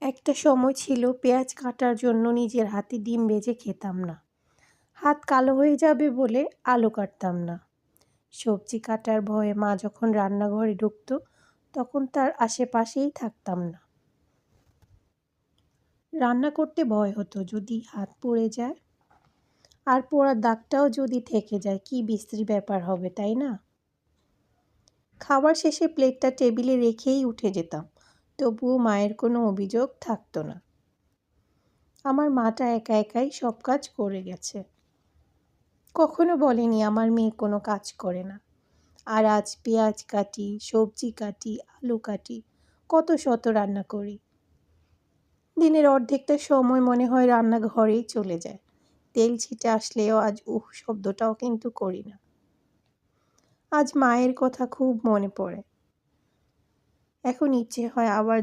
একটা সময় ছিল পেঁয়াজ কাটার জন্য নিজের হাতে ডিম ভেজে খেতাম না। হাত কালো হয়ে যাবে বলে আলু কাটতাম না। সবজি কাটার ভয়ে মা যখন রান্নাঘরে ঢুকতো তখন তার আশেপাশেই থাকতাম না। রান্না করতে ভয় হতো যদি হাত পুড়ে যায়, আর পোড়ার দাগটাও যদি থেকে যায় কি বিশ্রী ব্যাপার হবে, তাই না? খাবার শেষে প্লেটটা টেবিলে রেখেই উঠে যেতাম, তবুও মায়ের কোনো অভিযোগ থাকতো না। আমার মাটা একা একাই সব কাজ করে গেছে, কখনো বলেনি আমার মেয়ে কোনো কাজ করে না। আর আজ পেঁয়াজ কাটি, সবজি কাটি, আলু কাটি, কত শত রান্না করি। দিনের অর্ধেকটা সময় মনে হয় রান্নাঘরেই চলে যায়। তেল ছিটে আসলেও আজ শব্দটাও কিন্তু করি না। আজ মায়ের কথা খুব মনে পড়ে। এখন ইচ্ছে হয় আবার